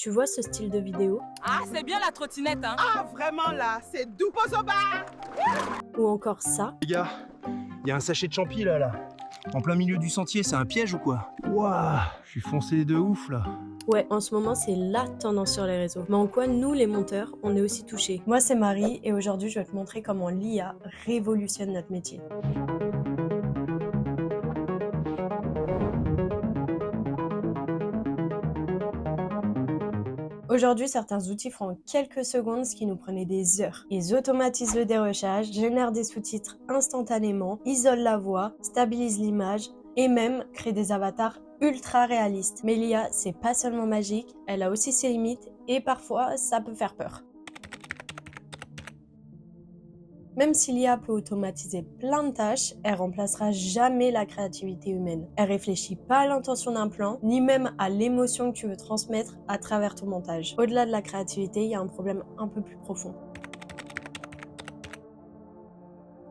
Tu vois ce style de vidéo? Ah, c'est bien la trottinette, hein. Ah, vraiment là, c'est doux pour Zoba. Ou encore ça? Les gars, il y a un sachet de champi là. En plein milieu du sentier, c'est un piège ou quoi? Waouh, je suis foncé de ouf là. Ouais, en ce moment, c'est la tendance sur les réseaux. Mais en quoi, nous, les monteurs, on est aussi touchés? Moi, c'est Marie, et aujourd'hui, je vais te montrer comment l'IA révolutionne notre métier. Aujourd'hui, certains outils font en quelques secondes ce qui nous prenait des heures. Ils automatisent le dérochage, génèrent des sous-titres instantanément, isolent la voix, stabilisent l'image et même créent des avatars ultra réalistes. Mais l'IA, c'est pas seulement magique, elle a aussi ses limites et parfois, ça peut faire peur. Même si l'IA peut automatiser plein de tâches, elle remplacera jamais la créativité humaine. Elle réfléchit pas à l'intention d'un plan, ni même à l'émotion que tu veux transmettre à travers ton montage. Au-delà de la créativité, il y a un problème un peu plus profond.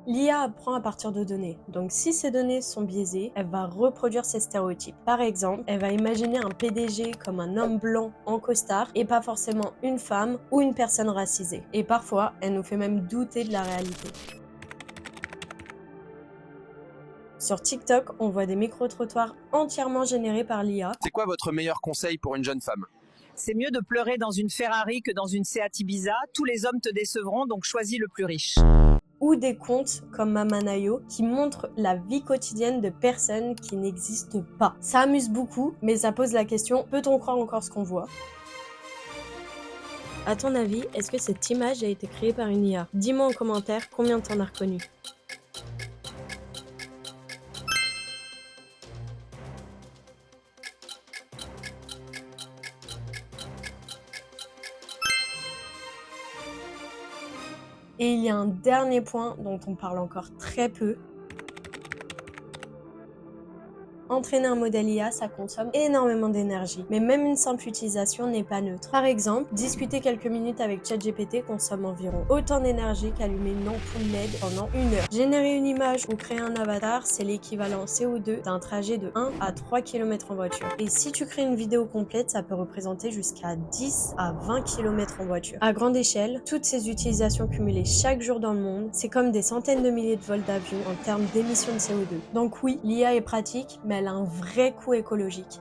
L'IA apprend à partir de données, donc si ces données sont biaisées, elle va reproduire ces stéréotypes. Par exemple, elle va imaginer un PDG comme un homme blanc en costard et pas forcément une femme ou une personne racisée. Et parfois, elle nous fait même douter de la réalité. Sur TikTok, on voit des micro-trottoirs entièrement générés par l'IA. C'est quoi votre meilleur conseil pour une jeune femme? C'est mieux de pleurer dans une Ferrari que dans une Seat Ibiza. Tous les hommes te décevront, donc choisis le plus riche. Ou des comptes comme Mamanayo qui montrent la vie quotidienne de personnes qui n'existent pas. Ça amuse beaucoup, mais ça pose la question, peut-on croire encore ce qu'on voit? À ton avis, est-ce que cette image a été créée par une IA? Dis-moi en commentaire combien t'en as reconnu. Et il y a un dernier point dont on parle encore très peu. Entraîner un modèle IA, ça consomme énormément d'énergie, mais même une simple utilisation n'est pas neutre. Par exemple, discuter quelques minutes avec ChatGPT consomme environ autant d'énergie qu'allumer une ampoule LED pendant 1 heure. Générer une image ou créer un avatar, c'est l'équivalent CO2 d'un trajet de 1 à 3 km en voiture. Et si tu crées une vidéo complète, ça peut représenter jusqu'à 10 à 20 km en voiture. À grande échelle, toutes ces utilisations cumulées chaque jour dans le monde, c'est comme des centaines de milliers de vols d'avion en termes d'émissions de CO2. Donc oui, l'IA est pratique, mais elle a un vrai coût écologique.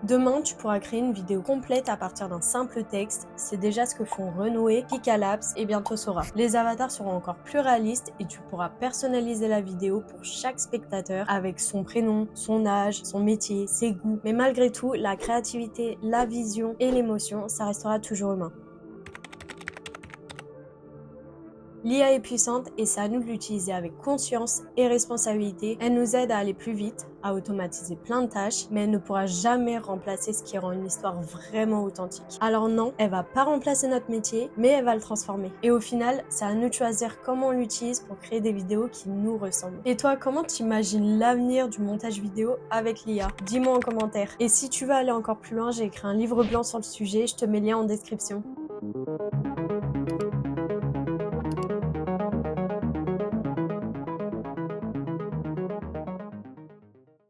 Demain, tu pourras créer une vidéo complète à partir d'un simple texte. C'est déjà ce que font Renoué, Picalapse et bientôt Sora. Les avatars seront encore plus réalistes et tu pourras personnaliser la vidéo pour chaque spectateur avec son prénom, son âge, son métier, ses goûts. Mais malgré tout, la créativité, la vision et l'émotion, ça restera toujours humain. L'IA est puissante et c'est à nous de l'utiliser avec conscience et responsabilité. Elle nous aide à aller plus vite, à automatiser plein de tâches, mais elle ne pourra jamais remplacer ce qui rend une histoire vraiment authentique. Alors non, elle va pas remplacer notre métier, mais elle va le transformer. Et au final, c'est à nous de choisir comment on l'utilise pour créer des vidéos qui nous ressemblent. Et toi, comment tu imagines l'avenir du montage vidéo avec l'IA? Dis-moi en commentaire. Et si tu veux aller encore plus loin, j'ai écrit un livre blanc sur le sujet, je te mets le lien en description.